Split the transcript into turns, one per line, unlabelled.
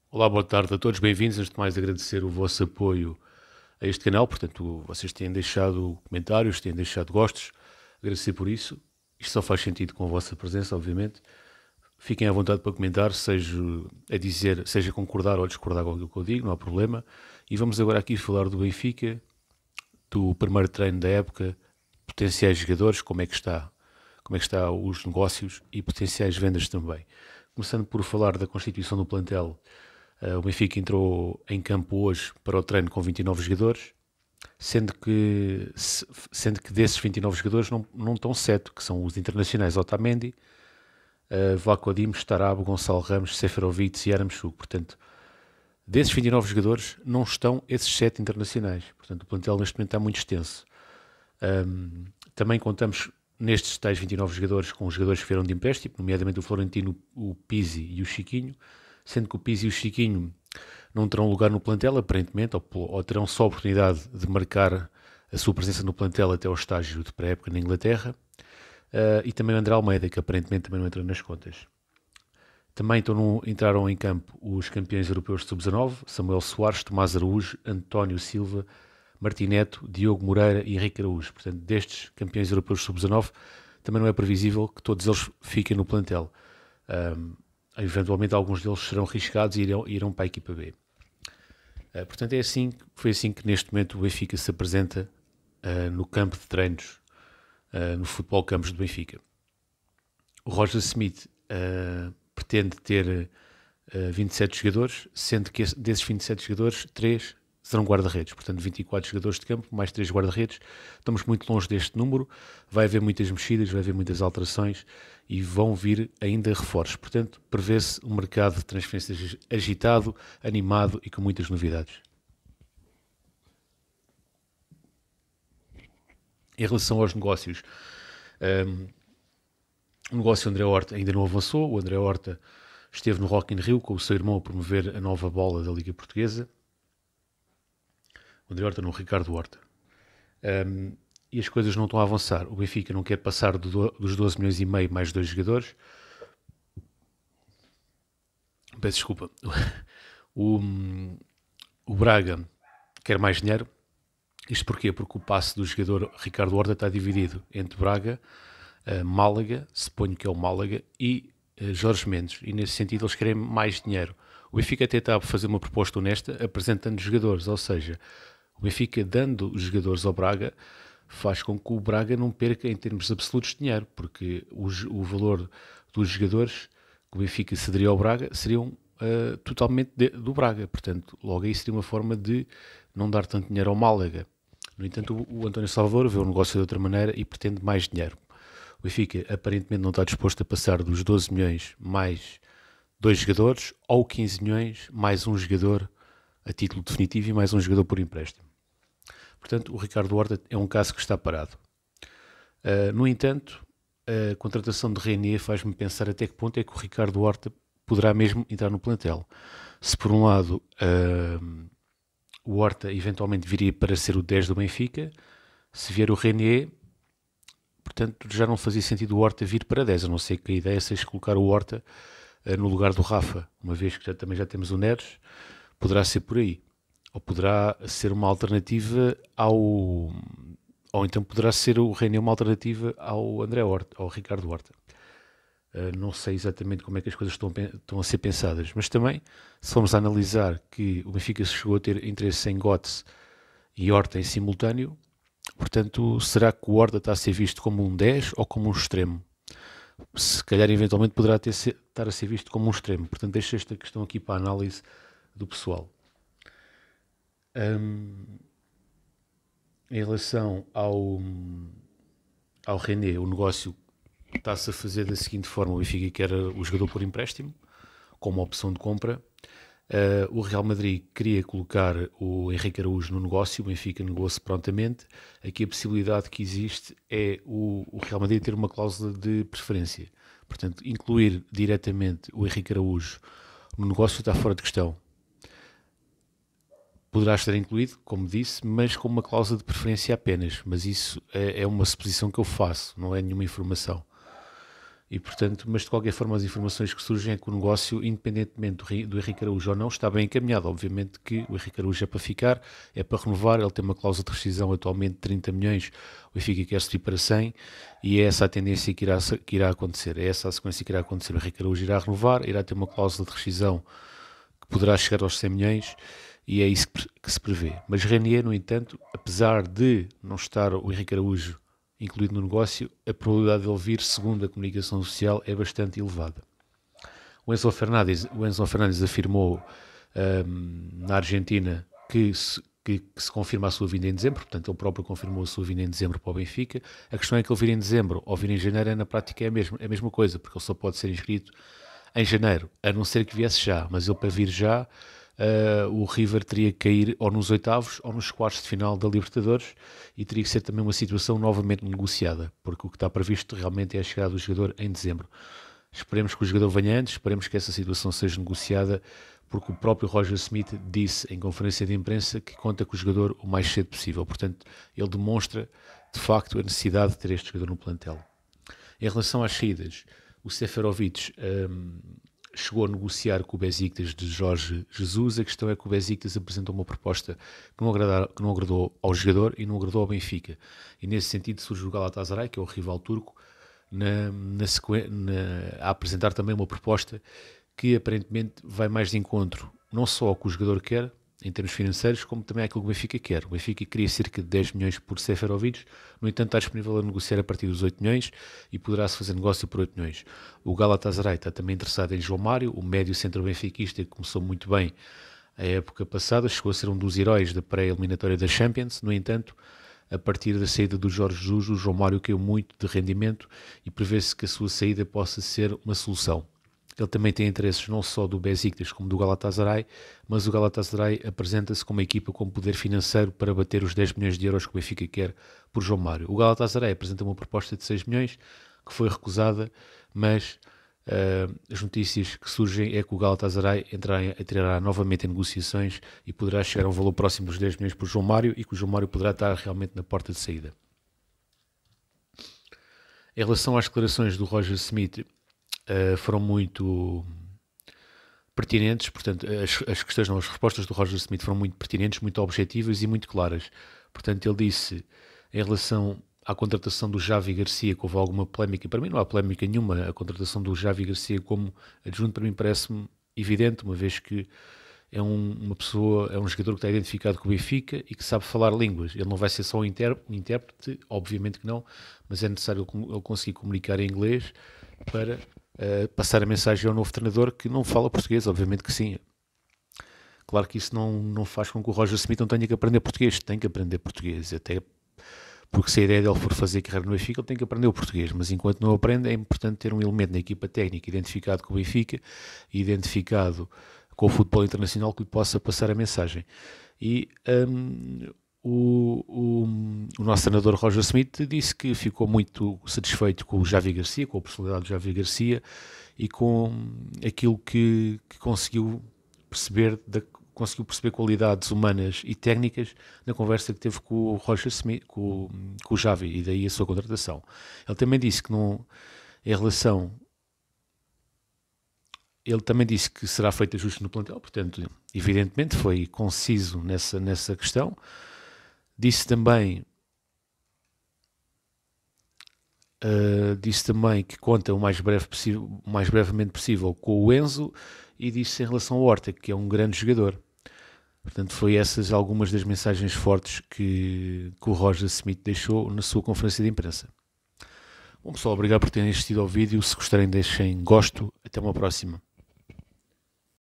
Olá, boa tarde a todos, bem-vindos. Antes de mais, agradecer o vosso apoio a este canal. Portanto, vocês têm deixado comentários, têm deixado gostos, agradecer por isso. Isto só faz sentido com a vossa presença, obviamente. Fiquem à vontade para comentar, seja a dizer, seja concordar ou discordar com aquilo que eu digo, não há problema. E vamos agora aqui falar do Benfica, do primeiro treino da época, potenciais jogadores, como é que está os negócios e potenciais vendas também. Começando por falar da constituição do plantel. O Benfica entrou em campo hoje para o treino com 29 jogadores, sendo que desses 29 jogadores não estão 7, que são os internacionais Otamendi, Vlaco Dimos, Tarabo, Gonçalo Ramos, Seferovic e Aramchuk. Portanto, desses 29 jogadores não estão esses 7 internacionais. Portanto, o plantel neste momento está muito extenso. Também contamos nestes tais 29 jogadores com os jogadores que vieram de empréstimo, nomeadamente o Florentino, o Pizzi e o Chiquinho, sendo que o Pizzi e o Chiquinho não terão lugar no plantel, aparentemente, ou terão só a oportunidade de marcar a sua presença no plantel até ao estágio de pré-época na Inglaterra, e também o André Almeida, que aparentemente também não entra nas contas. Também entraram em campo os campeões europeus de sub-19, Samuel Soares, Tomás Araújo, António Silva, Martineto, Diogo Moreira e Henrique Araújo. Portanto, destes campeões europeus de sub-19, também não é previsível que todos eles fiquem no plantel. Eventualmente alguns deles serão arriscados e irão para a equipa B. Portanto, foi assim que neste momento o Benfica se apresenta no campo de treinos, no Futebol Campos do Benfica. O Roger Smith pretende ter 27 jogadores, sendo que desses 27 jogadores, 3 serão guarda-redes, portanto 24 jogadores de campo, mais 3 guarda-redes. Estamos muito longe deste número, vai haver muitas mexidas, vai haver muitas alterações e vão vir ainda reforços. Portanto, prevê-se um mercado de transferências agitado, animado e com muitas novidades. Em relação aos negócios, o negócio André Horta ainda não avançou. O André Horta esteve no Rock in Rio com o seu irmão a promover a nova bola da Liga Portuguesa. O André Horta não, o Ricardo Horta. E as coisas não estão a avançar. O Benfica não quer passar dos 12 milhões e meio mais 2 jogadores. Peço desculpa. O Braga quer mais dinheiro. Isto porquê? Porque o passe do jogador Ricardo Horta está dividido entre Braga, Málaga, suponho que é o Málaga, e Jorge Mendes. E nesse sentido eles querem mais dinheiro. O Benfica até está a fazer uma proposta honesta, apresentando jogadores, ou seja, o Benfica dando os jogadores ao Braga faz com que o Braga não perca em termos absolutos de dinheiro, porque o valor dos jogadores que o Benfica cederia ao Braga seriam totalmente do Braga. Portanto, logo aí seria uma forma de não dar tanto dinheiro ao Málaga. No entanto, o António Salvador vê o negócio de outra maneira e pretende mais dinheiro. O Benfica aparentemente não está disposto a passar dos 12 milhões mais 2 jogadores ou 15 milhões mais um jogador a título definitivo e mais um jogador por empréstimo. Portanto, o Ricardo Horta é um caso que está parado. No entanto, a contratação de Reinier faz-me pensar até que ponto é que o Ricardo Horta poderá mesmo entrar no plantel. Se por um lado o Horta eventualmente viria para ser o 10 do Benfica, se vier o Reinier, portanto já não fazia sentido o Horta vir para 10, a não ser que a ideia seja colocar o Horta no lugar do Rafa, uma vez que também já temos o Neres, poderá ser por aí. Ou poderá ser uma alternativa ou então poderá ser o Reinier uma alternativa ao André Horta, ao Ricardo Horta. Não sei exatamente como é que as coisas estão a ser pensadas, mas também, se formos a analisar que o Benfica chegou a ter interesse em Götze e Horta em simultâneo, portanto, será que o Horta está a ser visto como um 10 ou como um extremo? Se calhar, eventualmente, poderá estar a ser visto como um extremo. Portanto, deixo esta questão aqui para a análise do pessoal. Em relação ao René, o negócio está-se a fazer da seguinte forma: o Benfica quer o jogador por empréstimo, como opção de compra. O Real Madrid queria colocar o Henrique Araújo no negócio, o Benfica negou-se prontamente. Aqui a possibilidade que existe é o Real Madrid ter uma cláusula de preferência. Portanto, incluir diretamente o Henrique Araújo no negócio está fora de questão. Poderá estar incluído, como disse, mas com uma cláusula de preferência apenas. Mas isso é uma suposição que eu faço, não é nenhuma informação. E, portanto, mas de qualquer forma as informações que surgem é que o negócio, independentemente do Henrique Araújo ou não, está bem encaminhado. Obviamente que o Henrique Araújo é para ficar, é para renovar, ele tem uma cláusula de rescisão atualmente de 30 milhões, o Benfica quer subir para 100 e é essa a tendência que irá acontecer, é essa a sequência que irá acontecer. O Henrique Araújo irá renovar, irá ter uma cláusula de rescisão que poderá chegar aos 100 milhões e é isso que se prevê. Mas Renier, no entanto, apesar de não estar o Henrique Araújo incluído no negócio, a probabilidade de ele vir, segundo a comunicação oficial, é bastante elevada. O Enzo Fernandes afirmou na Argentina que se confirma a sua vinda em dezembro, portanto ele próprio confirmou a sua vinda em dezembro para o Benfica. A questão é que ele vir em dezembro ou vir em janeiro na prática é a mesma coisa, porque ele só pode ser inscrito em janeiro, a não ser que viesse já, mas ele para vir já, o River teria que cair ou nos oitavos ou nos quartos de final da Libertadores e teria que ser também uma situação novamente negociada, porque o que está previsto realmente é a chegada do jogador em dezembro. Esperemos que o jogador venha antes, esperemos que essa situação seja negociada, porque o próprio Roger Smith disse em conferência de imprensa que conta com o jogador o mais cedo possível. Portanto, ele demonstra de facto a necessidade de ter este jogador no plantel. Em relação às saídas, o Seferovic chegou a negociar com o Besiktas de Jorge Jesus. A questão é que o Besiktas apresentou uma proposta que não agradou ao jogador e não agradou ao Benfica. E nesse sentido surge o Galatasaray, que é o rival turco, a apresentar também uma proposta que aparentemente vai mais de encontro não só ao que o jogador quer, em termos financeiros, como também àquilo que o Benfica quer. O Benfica queria cerca de 10 milhões por Seferovic, no entanto está disponível a negociar a partir dos 8 milhões e poderá-se fazer negócio por 8 milhões. O Galatasaray está também interessado em João Mário, o médio centro-benfiquista que começou muito bem a época passada, chegou a ser um dos heróis da pré-eliminatória da Champions. No entanto, a partir da saída do Jorge Jesus, o João Mário caiu muito de rendimento e prevê-se que a sua saída possa ser uma solução. Ele também tem interesses não só do Besiktas como do Galatasaray, mas o Galatasaray apresenta-se como uma equipa com poder financeiro para bater os 10 milhões de euros que o Benfica quer por João Mário. O Galatasaray apresenta uma proposta de 6 milhões que foi recusada, mas as notícias que surgem é que o Galatasaray entrará novamente em negociações e poderá chegar a um valor próximo dos 10 milhões por João Mário e que o João Mário poderá estar realmente na porta de saída. Em relação às declarações do Roger Smith, foram muito pertinentes, portanto, as respostas do Roger Smith foram muito pertinentes, muito objetivas e muito claras. Portanto, ele disse, em relação à contratação do Javi Garcia, que houve alguma polémica, para mim não há polémica nenhuma, a contratação do Javi Garcia como adjunto para mim parece-me evidente, uma vez que é um jogador que está identificado com o Benfica e que sabe falar línguas. Ele não vai ser só um intérprete, obviamente que não, mas é necessário ele conseguir comunicar em inglês para passar a mensagem ao novo treinador que não fala português, obviamente que sim. Claro que isso não faz com que o Roger Smith não tenha que aprender português, tem que aprender português, até porque se a ideia dele for fazer carreira no Benfica, ele tem que aprender o português, mas enquanto não aprende é importante ter um elemento na equipa técnica identificado com o Benfica, identificado com o futebol internacional que lhe possa passar a mensagem. E o nosso treinador Roger Smith disse que ficou muito satisfeito com o Javi Garcia, com a personalidade do Javi Garcia e com aquilo que conseguiu perceber qualidades humanas e técnicas na conversa que teve com o Roger Smith, com o Javi, e daí a sua contratação. Ele também disse que ele também disse que será feito ajuste no plantel, portanto, evidentemente foi conciso nessa questão. Disse também que conta o mais brevemente possível com o Enzo e disse em relação ao Horta, que é um grande jogador. Portanto, foi essas algumas das mensagens fortes que o Roger Smith deixou na sua conferência de imprensa. Bom, pessoal, obrigado por terem assistido ao vídeo. Se gostarem, deixem gosto. Até uma próxima.